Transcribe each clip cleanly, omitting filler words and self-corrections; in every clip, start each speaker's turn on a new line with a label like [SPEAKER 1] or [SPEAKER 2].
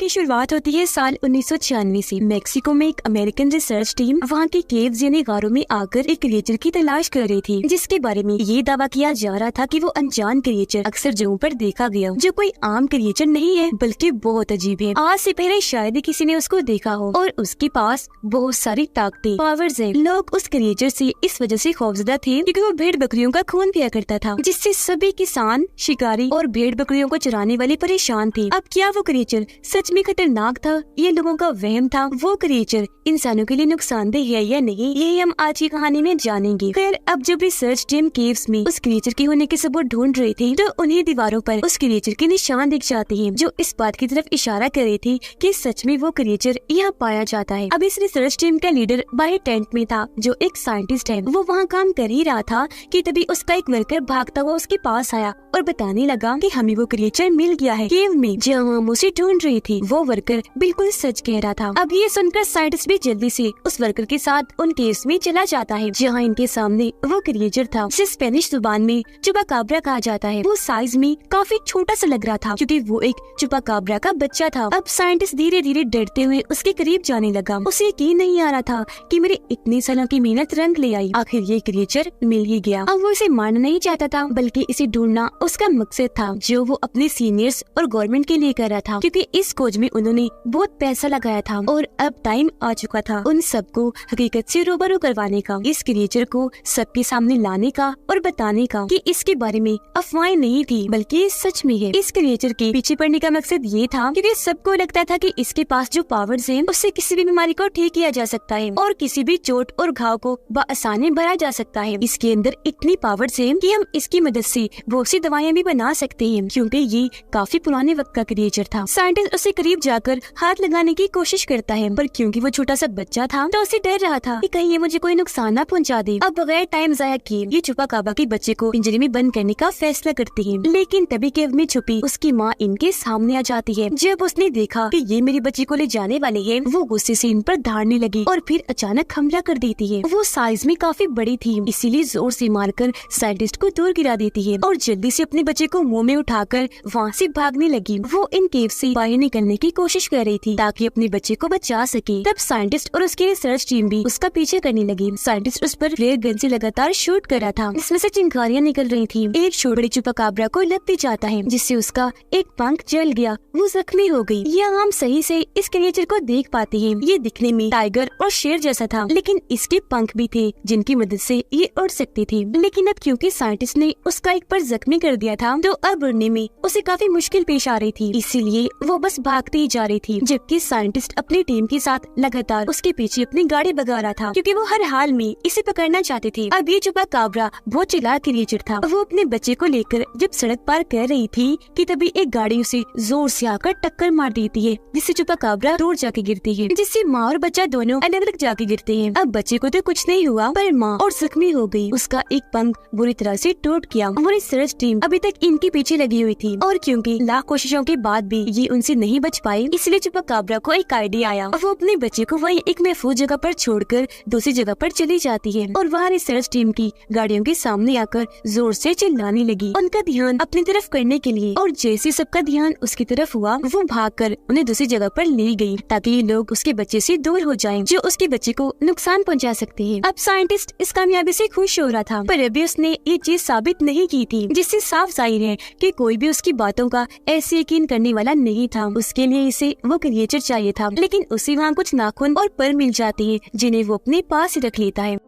[SPEAKER 1] की शुरुआत होती है साल 1996 से। मेक्सिको में एक अमेरिकन रिसर्च टीम वहाँ के केव्स यानी गारों में आकर एक क्रिएचर की तलाश कर रही थी, जिसके बारे में ये दावा किया जा रहा था कि वो अनजान क्रिएचर अक्सर जगहों पर देखा गया, जो कोई आम क्रिएचर नहीं है बल्कि बहुत अजीब है। आज से पहले शायद ही किसी ने उसको देखा हो और उसके पास बहुत सारी ताकतें, पावर्स हैं। लोग उस क्रिएचर से इस वजह से खौफजदा थे क्योंकि वो भेड़ बकरियों का खून पिया करता था, जिससे सभी किसान, शिकारी और भेड़ बकरियों को चराने वाले परेशान थे। अब क्या वो क्रिएचर सच में खतरनाक था, ये लोगों का वहम था? वो क्रिएचर इंसानों के लिए नुकसानदेह है या नहीं, यही हम आज की कहानी में जानेंगे। खैर, अब जब रिसर्च टीम केव्स में उस क्रिएचर के होने के सबूत ढूंढ रही थी, तो उन्हें दीवारों पर उस क्रिएचर के निशान दिख जाते हैं, जो इस बात की तरफ इशारा कर रहे थे कि सच में वो क्रिएचर यहाँ पाया जाता है। अब इस रिसर्च टीम का लीडर बाहर टेंट में था, जो एक साइंटिस्ट है। वो वहाँ काम कर ही रहा था कि तभी उसका एक वर्कर भागता हुआ उसके पास आया और बताने लगा कि हमें वो क्रिएचर मिल गया है केव में, जहाँ हम उसे ढूंढ रही थी। वो वर्कर बिल्कुल सच कह रहा था। अब ये सुनकर साइंटिस्ट भी जल्दी से उस वर्कर के साथ उन केव्स में चला जाता है, जहाँ इनके सामने वो क्रिएचर था, जिसे स्पेनिश जुबान में चुपाकाब्रा कहा जाता है। वो साइज में काफी छोटा सा लग रहा था क्योंकि वो एक चुपाकाब्रा का बच्चा था। अब साइंटिस्ट धीरे धीरे डरते हुए उसके करीब जाने लगा। उसे यकीन नहीं आ रहा था कि मेरे इतने सालों की मेहनत रंग ले आई, आखिर ये क्रिएचर मिल ही गया। अब वो इसे मारना नहीं चाहता था, बल्कि इसे ढूंढना उसका मकसद था, जो वो अपने सीनियर्स और गवर्नमेंट के लिए कर रहा था, क्योंकि इस खोज में उन्होंने बहुत पैसा लगाया था और अब टाइम आ चुका था उन सबको हकीकत से रूबरू करवाने का, इस क्रिएचर को सबके सामने लाने का और बताने का कि इसके बारे में अफवाहें नहीं थी बल्कि सच में है। इस क्रिएचर के पीछे पड़ने का मकसद ये था क्योंकि सबको लगता था कि इसके पास जो पावर्स हैं, उससे किसी भी बीमारी को ठीक किया जा सकता है और किसी भी चोट और घाव को बआसानी भरा जा सकता है। इसके अंदर इतनी पावर्स हैं कि हम इसकी मदद से बहुत सी दवाइयाँ भी बना सकते हैं, क्योंकि ये काफी पुराने वक्त का क्रिएचर था। साइंटिस्ट उसे करीब जाकर हाथ लगाने की कोशिश करता है, पर क्योंकि वो छोटा सा बच्चा था तो उसे डर रहा था कि कहीं ये मुझे कोई नुकसान न पहुंचा दे। अब बगैर टाइम जाया किए ये चुपाकाब्रा के बच्चे को पिंजरे में बंद करने का फैसला करती है, लेकिन तभी केव में छुपी उसकी माँ इनके सामने आ जाती है। जब उसने देखा कि ये मेरे बच्चे को ले जाने वाले है, वो गुस्से से इन पर धाड़ने लगी और फिर अचानक हमला कर देती है। वो साइज में काफी बड़ी थी, इसीलिए जोर से मारकर साइंटिस्ट को दूर गिरा देती है और जल्दी से अपने बच्चे को मुंह में उठाकर वहाँ से भागने लगी। वो इन केव से बाहर निकलने की कोशिश कर रही थी ताकि अपने बच्चे को बचा सके। तब साइंटिस्ट और उसकी रिसर्च टीम भी उसका पीछे करने लगी। साइंटिस्ट उस पर फ्लेयर गन से लगातार शूट कर रहा था, इसमें से चिंगारियां निकल रही थी। एक शूट बड़ी चुपाकाब्रा को लग भी जाता है, जिससे उसका एक पंख जल गया, वो जख्मी हो गई। यहाँ हम सही से इस क्रिएचर को देख पाते हैं। ये दिखने में टाइगर और शेर जैसा था, लेकिन इसके पंख भी थे जिनकी मदद से ये उड़ सकती थी। लेकिन अब क्योंकि साइंटिस्ट ने उसका एक पर जख्मी कर दिया था, तो अब उड़ने में उसे काफी मुश्किल पेश आ रही थी, इसीलिए वो बस भागती ही जा रही थी, जबकि साइंटिस्ट अपनी टीम के साथ लगातार उसके पीछे अपनी गाड़ी भगा रहा था, क्योंकि वो हर हाल में इसे पकड़ना चाहते थे। अब ये चुपाकाब्रा बहुत चालाक क्रिएचर था। वो अपने बच्चे को लेकर जब सड़क पार कर रही थी कि तभी एक गाड़ी उसे जोर से आकर टक्कर मार देती है, जिससे चुपाकाब्रा दूर जाके गिरती है, जिससे माँ और बच्चा दोनों अलग अलग जाके गिरते हैं। अब बच्चे को तो कुछ नहीं हुआ, पर माँ और जख्मी हो गई। उसका एक पंख बुरी तरह से टूट गया। वो रिसर्च टीम अभी तक इनके पीछे लगी हुई थी और क्योंकि लाख कोशिशों के बाद भी ये उनसे नहीं बच पाई, इसलिए चुपाकाब्रा को एक आइडिया आया और वो अपने बच्चे को वहीं एक महफूज जगह पर छोड़कर दूसरी जगह पर चली जाती है और वहाँ रिसर्च टीम की गाड़ियों के सामने आकर जोर से चिल्लाने लगी, उनका ध्यान अपनी तरफ करने के लिए। और जैसे सबका ध्यान उसकी तरफ हुआ, वो भागकर उन्हें दूसरी जगह पर ले गई ताकि ये लोग उसके बच्चे से दूर हो जाएं, जो उसके बच्चे को नुकसान पहुंचा सकते हैं। अब साइंटिस्ट इस कामयाबी से खुश हो रहा था, पर अभी उसने ये चीज साबित नहीं की थी, जिससे साफ जाहिर है कि कोई भी उसकी बातों का ऐसे यकीन करने वाला नहीं था। उसके लिए इसे वो क्रिएचर चाहिए था, लेकिन उसे वहाँ कुछ नाखून और पर मिल जाती है, जिन्हें वो अपने पास ही रख लेता है।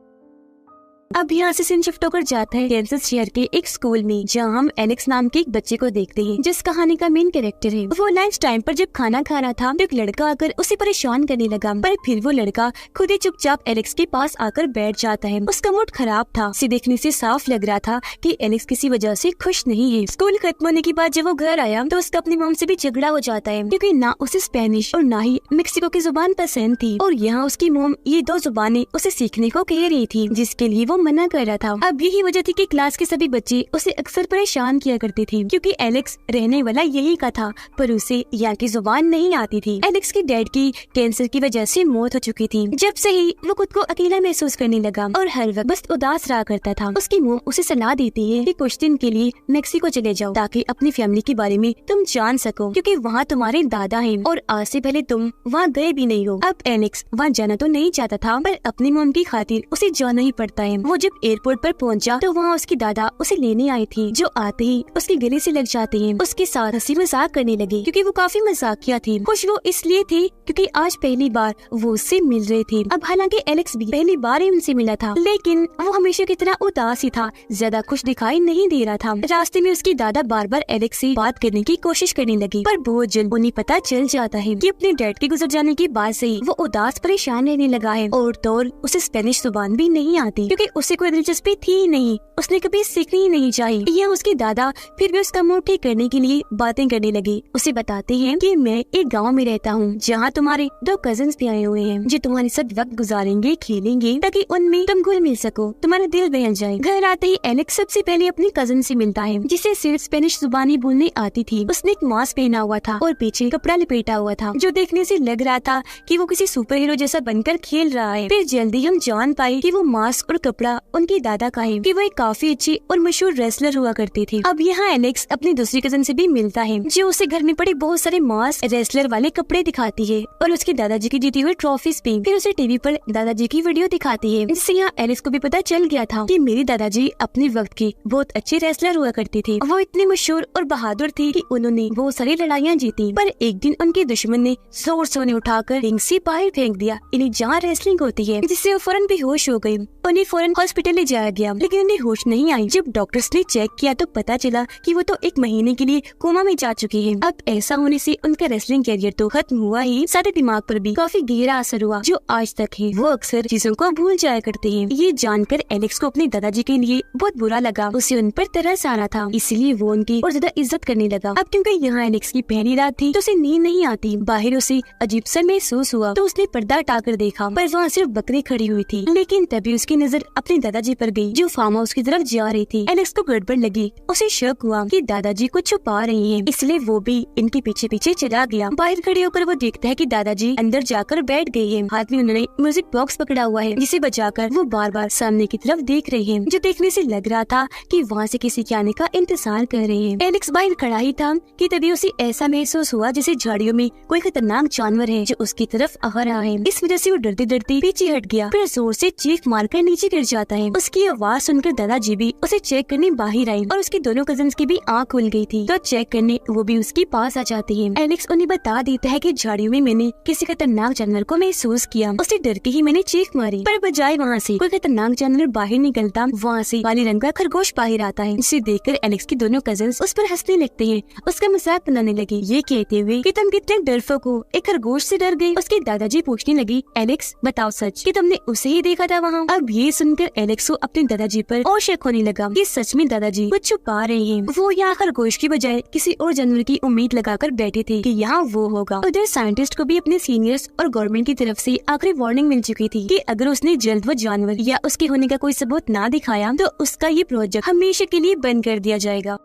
[SPEAKER 1] अब यहाँ से सीन शिफ्ट होकर जाता है कैंसस शहर के एक स्कूल में, जहाँ हम एलेक्स नाम के एक बच्चे को देखते हैं, जिस कहानी का मेन कैरेक्टर है। वो लंच टाइम पर जब खाना खा रहा था तो एक लड़का आकर उसे परेशान करने लगा, पर फिर वो लड़का खुद ही चुपचाप एलेक्स के पास आकर बैठ जाता है। उसका मूड खराब था, उसे देखने से साफ लग रहा था कि एलेक्स किसी वजह से खुश नहीं है। स्कूल खत्म होने के बाद जब वो घर आया तो उसका अपनी मॉम से भी झगड़ा हो जाता है, क्योंकि ना उसे स्पेनिश और ना ही मेक्सिको की जुबान पसंद थी, और यहाँ उसकी मॉम ये दो जुबानें उसे सीखने को कह रही थी, जिसके लिए वो मना कर रहा था। अब यही वजह थी कि क्लास के सभी बच्चे उसे अक्सर परेशान किया करते थे, क्योंकि एलेक्स रहने वाला यही का था, पर उसे यहाँ की जुबान नहीं आती थी। एलेक्स के डैड की कैंसर की वजह से मौत हो चुकी थी। जब से ही वो खुद को अकेला महसूस करने लगा और हर वक्त बस उदास रहा करता था। उसकी मॉम उसे सलाह देती है कि कुछ दिन के लिए मेक्सिको चले जाओ, ताकि अपनी फैमिली के बारे में तुम जान सको, क्योंकि वहाँ तुम्हारे दादा हैं और आज से पहले तुम वहाँ गए भी नहीं हो। अब एलेक्स वहाँ जाना तो नहीं चाहता था, पर अपनी मॉम की खातिर उसे जाना ही पड़ता है। वो जब एयरपोर्ट पर पहुँचा तो वहाँ उसकी दादा उसे लेने आई थी, जो आते ही उसके गले से लग जाते हैं। उसके साथ हंसी मजाक करने लगे, क्योंकि वो काफी मजाकिया थी। खुश वो इसलिए थे क्योंकि आज पहली बार वो उससे मिल रहे थे। अब हालांकि एलेक्स भी पहली बार ही उनसे मिला था, लेकिन वो हमेशा की तरह उदास ही था, ज्यादा खुश दिखाई नहीं दे रहा था। रास्ते में उसकी दादा बार बार एलेक्स से बात करने की कोशिश करने लगी, पर बहुत जल्द उन्हें पता चल जाता है कि अपने डैड के गुजर जाने के बाद से ही वो उदास परेशान रहने लगा है। और तो उसे स्पेनिश जुबान भी नहीं आती, क्योंकि उसे कोई दिलचस्पी थी ही नहीं, उसने कभी सीखनी ही नहीं चाहिए। यह उसके दादा फिर भी उसका मूड ठीक करने के लिए बातें करने लगे। उसे बताते हैं कि मैं एक गांव में रहता हूँ, जहाँ तुम्हारे 2 कजिन्स भी आए हुए हैं, जो तुम्हारे साथ वक्त गुजारेंगे, खेलेंगे, ताकि उनमें तुम घुल मिल सको, तुम्हारा दिल बहल जाए। घर आते ही एलेक्स सबसे पहले अपनी कजिन से मिलता है, जिसे सिर्फ स्पेनिश जुबानी बोलने आती थी। उसने एक मास्क पहना हुआ था और पीछे कपड़ा लपेटा हुआ था, जो देखने से लग रहा था कि वो किसी सुपर हीरो जैसा बनकर खेल रहा है। फिर जल्दी हम जान पाए कि वो मास्क और कपड़ा उनके दादा का है, कि वो एक काफी अच्छी और मशहूर रेसलर हुआ करती थी। अब यहाँ एलेक्स अपनी दूसरी कजिन से भी मिलता है, जो उसे घर में पड़े बहुत सारे मास्क, रेसलर वाले कपड़े दिखाती है और उसके दादाजी की जीती हुई ट्रॉफीज भी। फिर उसे टीवी पर दादाजी की वीडियो दिखाती है, जिससे यहाँ एलेक्स को भी पता चल गया था कि मेरे दादाजी अपने वक्त के बहुत अच्छे रेसलर हुआ करते थे। वो इतने मशहूर और बहादुर थे कि उन्होंने बहुत सारी लड़ाइयाँ जीती, पर एक दिन उनके दुश्मन ने जोर से उन्हें उठाकर रिंग से बाहर फेंक दिया, इन्हें जहाँ रेसलिंग होती है, जिससे वो फौरन बेहोश हो गयी। उन्हें फौरन हॉस्पिटल ले जाया गया, लेकिन उन्हें होश नहीं आई। जब डॉक्टर्स ने चेक किया तो पता चला कि वो तो 1 महीने के लिए कोमा में जा चुकी है। अब ऐसा होने से उनका रेसलिंग कैरियर तो खत्म हुआ ही, साथ ही दिमाग पर भी काफी गहरा असर हुआ, जो आज तक है। वो अक्सर चीजों को भूल जाया करते हैं। ये जानकर एलेक्स को अपने दादाजी के लिए बहुत बुरा लगा। उसे उन पर तरस आ रहा था, इसलिए वो उनकी और ज्यादा इज्जत करने लगा। अब क्योंकि यहाँ एलेक्स की पहली रात थी, तो उसे नींद नहीं आती। बाहर उसे अजीब सा महसूस हुआ, तो उसने पर्दा हटाकर देखा, पर वहाँ सिर्फ बकरी खड़ी हुई थी। लेकिन तभी उसकी नजर अपने दादाजी पर गई, जो फार्म हाउस की तरफ जा रही थी। एलेक्स को गड़बड़ लगी, उसे शक हुआ कि दादाजी को छुपा रही हैं, इसलिए वो भी इनके पीछे पीछे चला गया। बाहर खड़े होकर वो देखता है कि दादाजी अंदर जाकर बैठ गए हैं। हाथ में उन्होंने म्यूजिक बॉक्स पकड़ा हुआ है, जिसे बजाकर वो बार बार सामने की तरफ देख रहे हैं, जो देखने से लग रहा था कि वहाँ से किसी के आने का इंतजार कर रहे हैं। एलेक्स बाहर खड़ा ही था कि तभी उसे ऐसा महसूस हुआ जैसे झाड़ियों में कोई खतरनाक जानवर है, जो उसकी तरफ आ रहा है। इस वजह से वो डरते डरते पीछे हट गया, फिर जोर से चीख मारकर नीचे गिर जाता है। उसकी आवाज सुनकर दादाजी भी उसे चेक करने बाहर आए और उसकी दोनों कजिन्स की भी आँख खुल गई थी, तो चेक करने वो भी उसके पास आ जाती है। एलेक्स उन्हें बता देता है कि झाड़ियों में मैंने किसी खतरनाक जानवर को महसूस किया, उससे डर के ही मैंने चीख मारी, पर बजाय वहाँ से कोई खतरनाक जानवर बाहर निकलता, वहाँ से काले रंग का खरगोश बाहर आता है। इसे देखकर एलेक्स की दोनों कजिन्स उस पर हंसने लगते हैं, उसका मजाक बनाने लगे, ये कहते हुए कि तुम कितने डरपोक हो, एक खरगोश से डर गए। उसके दादाजी पूछने लगी, एलेक्स बताओ सच कि तुमने उसे ही देखा था वहाँ। अब ये सुनकर एलेक्स को अपने दादाजी पर और शक होने लगा कि सच में दादाजी कुछ छुपा रहे हैं। वो यहाँ खरगोश की बजाय किसी और जानवर की उम्मीद लगाकर बैठे थे कि यहाँ वो होगा। उधर साइंटिस्ट को भी अपने सीनियर्स और गवर्नमेंट की तरफ से आखिरी वार्निंग मिल चुकी थी कि अगर उसने जल्द वो जानवर या उसके होने का कोई सबूत ना दिखाया तो उसका ये प्रोजेक्ट हमेशा के लिए बंद कर दिया जाएगा।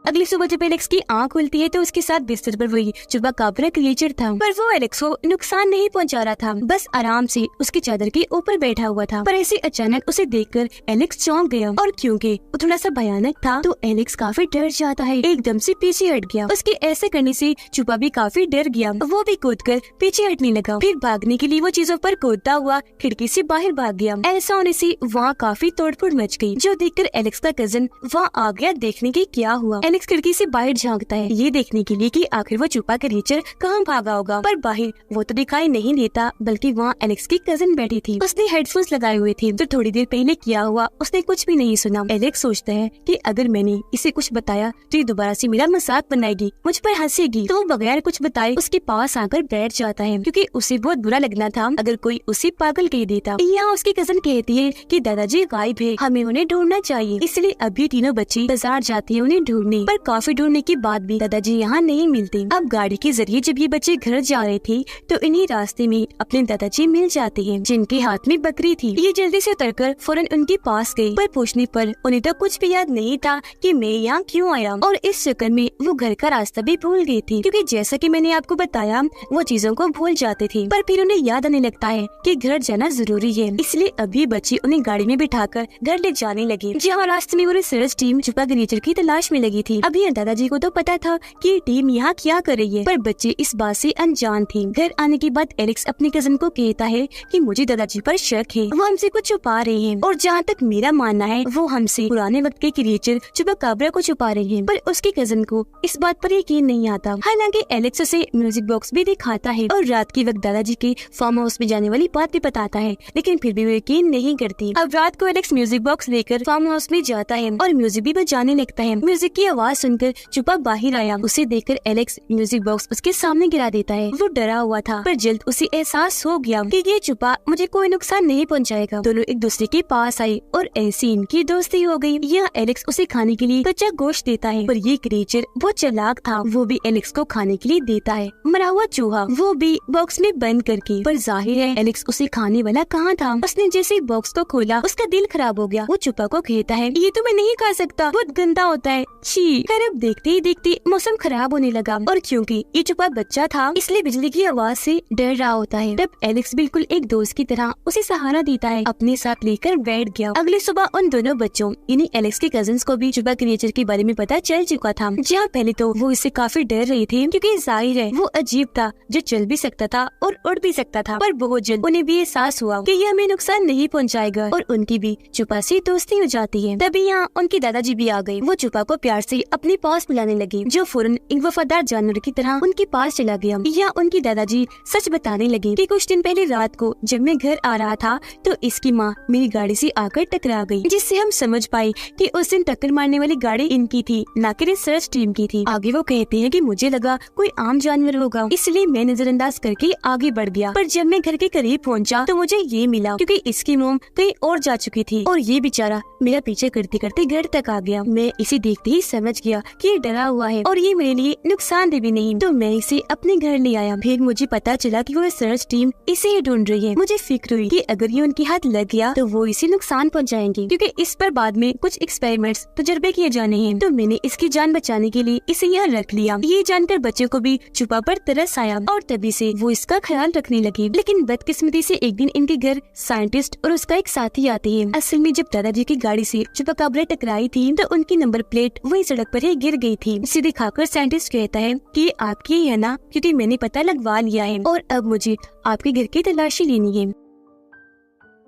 [SPEAKER 1] अगली सुबह जब एलेक्स की आंख खुलती है तो उसके साथ बिस्तर पर वही चुपाकाब्रा क्रिएचर था, पर वो एलेक्स को नुकसान नहीं पहुंचा रहा था, बस आराम से उसकी चादर के ऊपर बैठा हुआ था। पर ऐसे अचानक उसे देखकर एलेक्स चौंक गया, और क्योंकि वो थोड़ा सा भयानक था तो एलेक्स काफी डर जाता है, एकदम से पीछे हट गया। उसके ऐसे करने से चुपा भी काफी डर गया, वो भी कूदकर पीछे हटने लगा। फिर भागने के लिए वो चीजों पर कूदता हुआ खिड़की से बाहर भाग गया। ऐसा होने से वहाँ काफी तोड़फोड़ मच गई, जो देखकर एलेक्स का कजिन वहाँ आ गया देखने की क्या हुआ। एलेक्स खिड़की से बाहर झांकता है, ये देखने के लिए कि आखिर वो छुपा क्रिएचर कहाँ भागा होगा, पर बाहर वो तो दिखाई नहीं देता, बल्कि वहाँ एलेक्स की कजिन बैठी थी। उसने हेडफोन्स लगाए हुए थे, तो थोड़ी देर पहले किया हुआ उसने कुछ भी नहीं सुना। एलेक्स सोचता है कि अगर मैंने इसे कुछ बताया तो ये दोबारा से मेरा मजाक बनाएगी, मुझ पर हंसेगी, तो वो बगैर कुछ बताए उसके पास आकर बैठ जाता है, क्योंकि उसे बहुत बुरा लगना था अगर कोई उसे पागल कह देता। यहाँ उसकी कजिन कहती है कि दादाजी गायब है, हमें उन्हें ढूंढना चाहिए, इसलिए अभी तीनों बच्चे बाजार जाते हैं उन्हें ढूंढने। गई, पर काफी ढूंढने के बाद भी दादाजी यहाँ नहीं मिलते। अब गाड़ी के जरिए जब ये बच्चे घर जा रहे थे तो इन्हीं रास्ते में अपने दादाजी मिल जाते हैं, जिनके हाथ में बकरी थी। ये जल्दी से उतरकर फौरन उनके पास गई, पर पूछने पर उन्हें तो कुछ भी याद नहीं था कि मैं यहाँ क्यों आया, और इस चक्कर में वो घर का रास्ता भी भूल गई थी, क्योंकि जैसा कि मैंने आपको बताया वो चीजों को भूल जाते थे। पर फिर उन्हें याद आने लगता है कि घर जाना जरूरी है, इसलिए अभी बच्चे उन्हें गाड़ी में बिठाकर घर ले जाने लगे, जहाँ रास्ते में वो रिसर्च टीम छुपा क्रिएचर की तलाश में लगी थी। अभी दादाजी को तो पता था कि टीम यहाँ क्या कर रही है, पर बच्चे इस बात से अनजान थे। घर आने के बाद एलेक्स अपने कजन को कहता है कि मुझे दादाजी पर शक है, वो हमसे कुछ छुपा रहे हैं, और जहाँ तक मेरा मानना है वो हमसे पुराने वक्त के क्रिएचर चुपाकाब्रा को छुपा रहे हैं। पर उसके कजन को इस बात पर यकीन नहीं आता। हालांकि एलेक्स उसे म्यूजिक बॉक्स भी दिखाता है और रात के वक्त दादाजी के फार्म हाउस में जाने वाली बात भी बताता है, लेकिन फिर भी वो यकीन नहीं करती। अब रात को एलेक्स म्यूजिक बॉक्स लेकर फार्म हाउस में जाता है और म्यूजिक भी बजाने लगता है। म्यूजिक की आवाज सुनकर चुपा बाहर आया। उसे देखकर एलेक्स म्यूजिक बॉक्स उसके सामने गिरा देता है। वो डरा हुआ था, पर जल्द उसे एहसास हो गया कि ये चुपा मुझे कोई नुकसान नहीं पहुंचाएगा। दोनों एक दूसरे के पास आए और ऐसी इनकी दोस्ती हो गई। यहाँ एलेक्स उसे खाने के लिए कच्चा गोश्त देता है, पर ये क्रिएचर बहुत चालाक था, वो भी एलेक्स को खाने के लिए देता है मरा हुआ चूहा, वो भी बॉक्स में बंद करके। पर जाहिर है एलेक्स उसे खाने वाला कहाँ था। उसने जैसे बॉक्स को खोला उसका दिल खराब हो गया। वो चुपा को कहता है ये तो मैं नहीं खा सकता, बहुत गंदा होता है, छी। खैर अब देखते ही देखते मौसम खराब होने लगा, और क्योंकि ये चुपा बच्चा था इसलिए बिजली की आवाज से डर रहा होता है। तब एलेक्स बिल्कुल एक दोस्त की तरह उसे सहारा देता है, अपने साथ लेकर बैठ गया। अगली सुबह उन दोनों बच्चों यानी एलेक्स के कजिन्स को भी चुपा क्रिएचर के बारे में पता चल चुका था। जहाँ पहले तो वो इससे काफी डर रही थी, क्योंकि जाहिर है वो अजीब था जो चल भी सकता था और उड़ भी सकता था। पर बहुत जल्द उन्हें भी एहसास हुआ कि ये हमें नुकसान नहीं पहुंचाएगा, और उनकी भी चुपा से दोस्ती हो जाती है। तभी यहाँ उनके दादाजी भी आ गए। वो चुपा को प्यार से अपने पास बुलाने लगे, जो फौरन एक वफादार जानवर की तरह उनके पास चला गया। यहाँ उनके दादाजी सच बताने लगे कि कुछ दिन पहले रात को जब मैं घर आ रहा था तो इसकी माँ मेरी गाड़ी से आकर टकरा गई, जिससे हम समझ पाए कि उस दिन टक्कर मारने वाली गाड़ी इनकी थी, न कि रिसर्च टीम की थी। आगे वो कहते हैं कि मुझे लगा कोई आम जानवर होगा, इसलिए मैं नजरअंदाज करके आगे बढ़ गया। पर जब मैं घर के करीब पहुंचा तो मुझे ये मिला, क्योंकि इसकी मोम कहीं और जा चुकी थी और ये बेचारा मेरा पीछे करते करते घर तक आ गया। मैं इसे देखते ही समझ गया कि ये डरा हुआ है और ये मेरे लिए नुकसानदेह भी नहीं, तो मैं इसे अपने घर ले आया। फिर मुझे पता चला कि वो रिसर्च टीम इसे ही ढूंढ रही है। मुझे फिक्र हुई कि अगर ये उनके हाथ लग गया तो वो इसे नुकसान पहुंचाएंगे, क्योंकि इस पर बाद में कुछ एक्सपेरिमेंट्स तजुर्बे किए जाने हैं। तो मैंने इसकी जान बचाने के लिए इसे यहाँ रख लिया। ये जानकर बच्चों को भी चुपा पर तरस आया और तभी से वो इसका ख्याल रखने लगी। लेकिन बदकिस्मती से एक दिन इनके घर साइंटिस्ट और उसका एक साथी आते हैं। असल में जब दादाजी की गाड़ी से चुपाकाब्रा टकराई थी तो उनकी नंबर प्लेट वही सड़क पर ही गिर गई थी। इसे दिखाकर साइंटिस्ट कहता है कि ये आपकी ही है ना, क्योंकि मैंने पता लगवा लिया है और अब मुझे आपके घर की तलाशी लेनी है।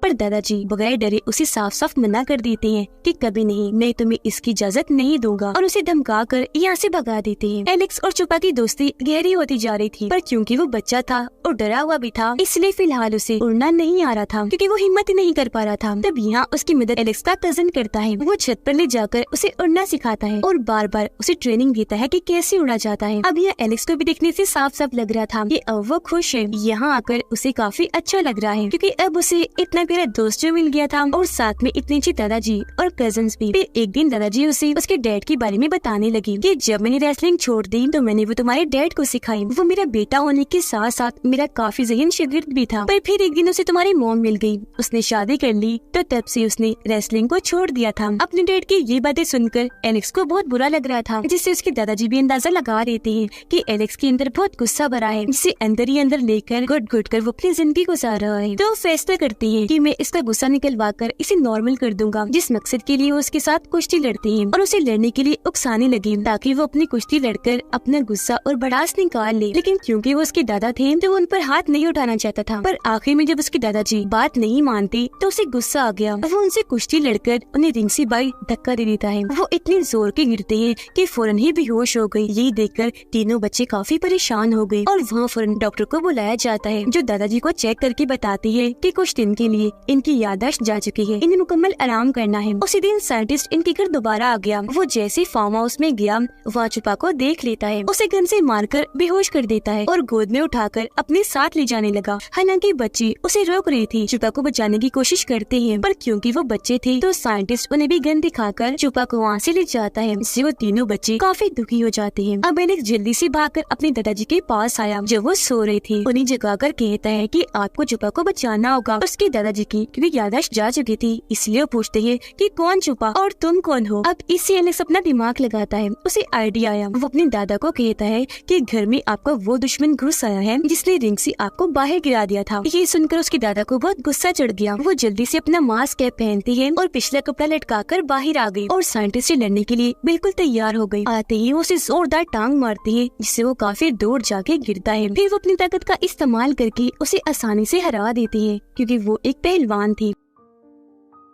[SPEAKER 1] पर दादाजी बगैर डरे उसे साफ साफ मना कर देते हैं कि कभी नहीं, मैं तुम्हें इसकी इजाजत नहीं दूंगा, और उसे धमका कर यहाँ से भगा देते हैं। एलेक्स और चुपा की दोस्ती गहरी होती जा रही थी, पर क्योंकि वो बच्चा था और डरा हुआ भी था इसलिए फिलहाल उसे उड़ना नहीं आ रहा था, क्योंकि वो हिम्मत ही नहीं कर पा रहा था। तब यहाँ उसकी मदद एलेक्स का कजन करता है। वो छत पर ले जाकर उसे उड़ना सिखाता है और बार बार उसे ट्रेनिंग देता है कि कैसे उड़ा जाता है। अब यहाँ एलेक्स को भी देखने से साफ साफ लग रहा था कि अब वो खुश है। यहाँ आकर उसे काफी अच्छा लग रहा है, क्योंकि अब उसे इतना मेरा दोस्त जो मिल गया था और साथ में इतने अच्छे दादाजी और कजन्स भी। फिर एक दिन दादाजी उसे उसके डैड के बारे में बताने लगी कि जब मैंने रेसलिंग छोड़ दी तो मैंने वो तुम्हारे डैड को सिखाई। वो मेरा बेटा होने के साथ साथ मेरा काफी ज़हीन शागिर्द भी था। पर फिर एक दिन उसे तुम्हारी मॉम मिल गई, उसने शादी कर ली, तो तब से उसने रेसलिंग को छोड़ दिया था। अपने डैड की ये बातें सुनकर एलेक्स को बहुत बुरा लग रहा था, जिससे उसके दादाजी भी अंदाजा लगा देते हैं कि एलेक्स के अंदर बहुत गुस्सा भरा है, जिसे अंदर ही अंदर लेकर घुट घुट कर वो अपनी जिंदगी गुजार रहा है। तो फैसला करती है कि मैं इसका गुस्सा निकलवा कर इसे नॉर्मल कर दूंगा, जिस मकसद के लिए वो उसके साथ कुश्ती लड़ती है, और उसे लड़ने के लिए उकसाने लगी ताकि वो अपनी कुश्ती लड़कर अपना गुस्सा और भड़ास निकाल ले। लेकिन क्योंकि वो उसके दादा थे तो वो उन पर हाथ नहीं उठाना चाहता था। पर आखिर में जब उसके दादाजी बात नहीं मानते तो उसे गुस्सा आ गया। वो उनसे कुश्ती लड़कर उन्हें रिंग से बाई धक्का दे देता है। वो इतने जोर के गिरते हैं कि फौरन ही बेहोश हो गई। यही देखकर तीनों बच्चे काफी परेशान हो गए और वहाँ फौरन डॉक्टर को बुलाया जाता है, जो दादाजी को चेक करके बताती है कि कुछ दिन के लिए इनकी याददाश्त जा चुकी है, इन्हें मुकम्मल आराम करना है। उसी दिन साइंटिस्ट इनके घर दोबारा आ गया। वो जैसे फार्म हाउस में गया, वहाँ छुपा को देख लेता है, उसे गन से मारकर बेहोश कर देता है और गोद में उठाकर अपने साथ ले जाने लगा। हालांकि बच्चे उसे रोक रही थी, छुपा को बचाने की कोशिश करते हैं, पर क्योंकि वो बच्चे थे तो साइंटिस्ट उन्हें भी गन दिखाकर छुपा को वहाँ से ले जाता है, जिससे वो तीनों बच्चे काफी दुखी हो जाते हैं। अब एलेक्स जल्दी से भागकर अपने दादाजी के पास आया, जब वो सो रहे थे। उन्हें जगाकर कहता है कि आपको छुपा को बचाना होगा। उसके दादाजी की क्योंकि याददाश्त जा चुकी थी, इसलिए वो पूछते हैं कि कौन छुपा और तुम कौन हो। अब इससे एलेक्स अपना दिमाग लगाता है, उसे आइडिया आया। वो अपने दादा को कहता है कि घर में आपका वो दुश्मन घुस आया है जिसने रिंग से आपको बाहर गिरा दिया था। ये सुनकर उसके दादा को बहुत गुस्सा चढ़ गया। वो जल्दी से अपना मास्क कैप पहनती है और पिछला कपड़ा लटकाकर बाहर आ गई और साइंटिस्ट से लड़ने के लिए बिल्कुल तैयार हो गई। आते ही वो उसे जोरदार टांग मारती है, जिससे वो काफी दूर जाके गिरता है। फिर वो अपनी ताकत का इस्तेमाल करके उसे आसानी से हरा देती है, क्योंकि वो एक पहलवान थी।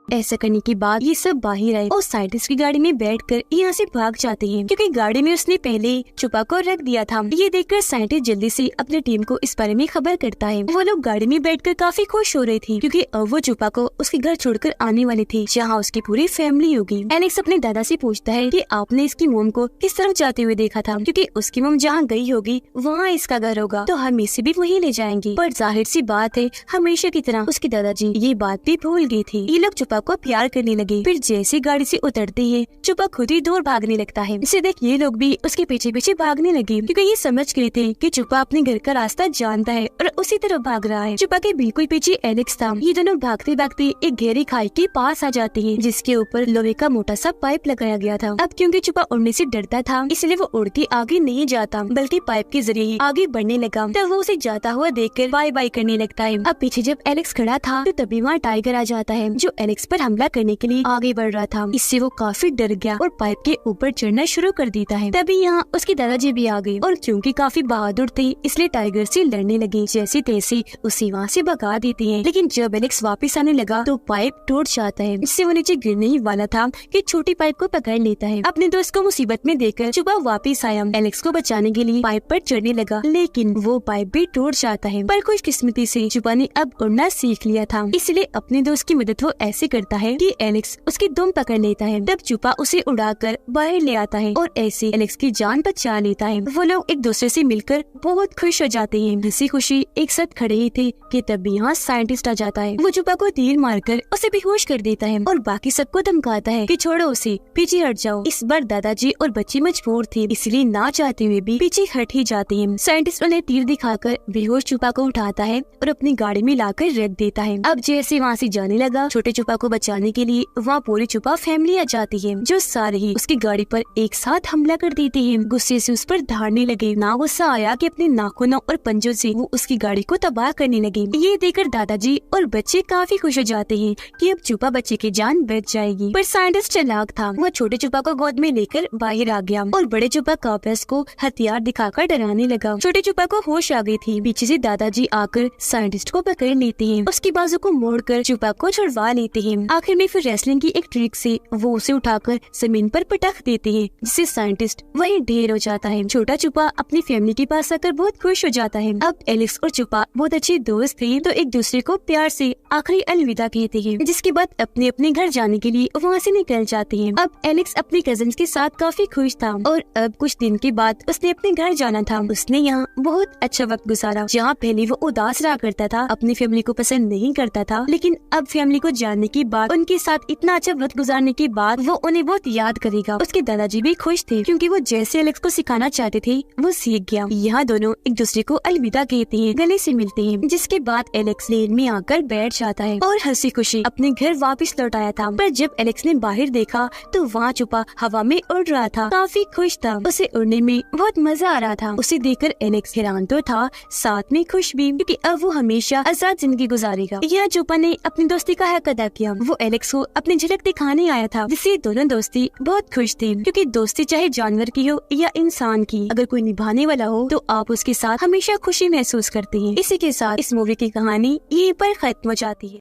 [SPEAKER 1] ऐसा करने के बाद ये सब बाहर आए और साइंटिस्ट की गाड़ी में बैठकर यहाँ से भाग जाते हैं, क्योंकि गाड़ी में उसने पहले छुपा को रख दिया था। ये देखकर साइंटिस्ट जल्दी से अपनी टीम को इस बारे में खबर करता है। वो लोग गाड़ी में बैठकर काफी खुश हो रहे थे, क्योंकि अब वो छुपा को उसके घर छोड़कर आने वाले थे, जहाँ उसकी पूरी फैमिली होगी। एलेक्स अपने दादा से पूछता है कि आपने इसकी मोम को किस तरफ जाते हुए देखा था, क्योंकि उसकी मोम जहाँ गई होगी वहाँ इसका घर होगा, तो हम इसे भी वहीं ले जाएंगे। पर जाहिर सी बात है, हमेशा की तरह उसके दादाजी ये बात भी भूल गए थे। ये लोग छुपा को प्यार करने लगे। फिर जैसे गाड़ी से उतरते हैं, छुपा खुद ही दूर भागने लगता है। इसे देख ये लोग भी उसके पीछे पीछे भागने लगे, क्योंकि ये समझ गए थे कि छुपा अपने घर का रास्ता जानता है और उसी तरफ भाग रहा है। छुपा के बिल्कुल पीछे एलेक्स था। ये दोनों भागते भागते एक गहरी खाई के पास आ जाते हैं, जिसके ऊपर लोहे का मोटा सा पाइप लगाया गया था। अब क्योंकि छुपा उड़ने से डरता था, इसलिए वो उड़ के आगे नहीं जाता, बल्कि पाइप के जरिए ही आगे बढ़ने लगा। तब वो उसे जाता हुआ देखकर बाय बाय करने लगता है। अब पीछे जब एलेक्स खड़ा था, तो तभी वहाँ टाइगर आ जाता है, जो एलेक्स पर हमला करने के लिए आगे बढ़ रहा था। इससे वो काफी डर गया और पाइप के ऊपर चढ़ना शुरू कर देता है। तभी यहाँ उसके दादाजी भी आ गए और क्योंकि काफी बहादुर थे, इसलिए टाइगर से लड़ने लगे। जैसे तैसे उसे वहाँ से भगा देते हैं। लेकिन जब एलेक्स वापस आने लगा तो पाइप टूट जाता है, इससे वो नीचे गिरने ही वाला था कि छोटी पाइप को पकड़ लेता है। अपने दोस्त को मुसीबत में देखकर छुपा वापस आया, एलेक्स को बचाने के लिए पाइप पर चढ़ने लगा, लेकिन वो पाइप भी टूट जाता है। पर खुशकिस्मती से छुपा ने अब उड़ना सीख लिया था, इसलिए अपने दोस्त की मदद वो ऐसे करता है कि एलेक्स उसकी दुम पकड़ लेता है। तब छुपा उसे उड़ाकर बाहर ले आता है और ऐसे एलेक्स की जान बचा लेता है। वो लोग एक दूसरे से मिलकर बहुत खुश हो जाते हैं। हंसी खुशी एक साथ खड़े ही थे कि तब यहाँ साइंटिस्ट आ जाता है। वो छुपा को तीर मारकर उसे बेहोश कर देता है और बाकी सबको धमकाता है कि छोड़ो उसे, पीछे हट जाओ। इस बार दादाजी और बच्चे मजबूर थे, इसलिए ना चाहते हुए भी पीछे हट ही जाते हैं। साइंटिस्ट उन्हें तीर दिखाकर बेहोश छुपा को उठाता है और अपनी गाड़ी में लाकर रख देता है। अब जैसे वहाँ से जाने लगा, छोटे छुपा को बचाने के लिए वहाँ पूरी छुपा फैमिली आ जाती है, जो सारे ही उसकी गाड़ी पर एक साथ हमला कर देते हैं। गुस्से से उस पर धाड़ने लगे। ना गुस्सा आया कि अपने नाखूनों और पंजों से वो उसकी गाड़ी को तबाह करने लगे। ये देखकर दादाजी और बच्चे काफी खुश हो जाते हैं कि अब छुपा बच्चे की जान बच जाएगी। पर साइंटिस्ट चालाक था, वो छोटे छुपा को गोद में लेकर बाहर आ गया और बड़े छुपा कापस को हथियार दिखाकर डराने लगा। छोटे छुपा को होश आ गई थी। पीछे से दादाजी आकर साइंटिस्ट को पकड़ लेते हैं, उसकी बाजू को मोड़कर छुपा को छुड़वा लेते हैं। आखिर में फिर रेसलिंग की एक ट्रिक से वो उसे उठाकर जमीन पर पटक देते हैं, जिससे साइंटिस्ट वहीं ढेर हो जाता है। छोटा छुपा अपनी फैमिली के पास आकर बहुत खुश हो जाता है। अब एलेक्स और छुपा बहुत अच्छे दोस्त थे, तो एक दूसरे को प्यार से आखिरी अलविदा कहते हैं, जिसके बाद अपने अपने घर जाने के लिए वहाँ से निकल जाते हैं। अब एलेक्स अपने कजिन्स के साथ काफी खुश था और अब कुछ दिन के बाद उसने अपने घर जाना था। उसने यहाँ बहुत अच्छा वक्त गुजारा। जहाँ पहले वो उदास रहा करता था, अपनी फैमिली को पसंद नहीं करता था, लेकिन अब फैमिली को जानने के बाद, उनके साथ इतना अच्छा वक्त गुजारने के बाद वो उन्हें बहुत याद करेगा। उसके दादाजी भी खुश थे, क्योंकि वो जैसे एलेक्स को सिखाना चाहते थे वो सीख गया। यहाँ दोनों एक दूसरे को अलविदा कहते हैं, गले से मिलते हैं, जिसके बाद एलेक्स लेन में आकर बैठ जाता है और हंसी खुशी अपने घर वापस लौट आया था। पर जब एलेक्स ने बाहर देखा तो वहाँ छुपा हवा में उड़ रहा था, काफी खुश था, उसे उड़ने में बहुत मजा आ रहा था। उसे देखकर एलेक्स हैरान तो था, साथ में खुश भी, क्योंकि अब वो हमेशा आजाद जिंदगी गुजारेगा। यहाँ छुपा ने अपनी दोस्ती का हक अदा किया। वो एलेक्स को अपनी झलक दिखाने आया था, जिससे दोनों दोस्ती बहुत खुश थे, क्योंकि दोस्ती चाहे जानवर की हो या इंसान की, अगर कोई निभाने वाला हो तो आप उसके साथ हमेशा खुशी महसूस करते हैं। इसी के साथ इस मूवी की कहानी यहीं पर खत्म हो जाती है।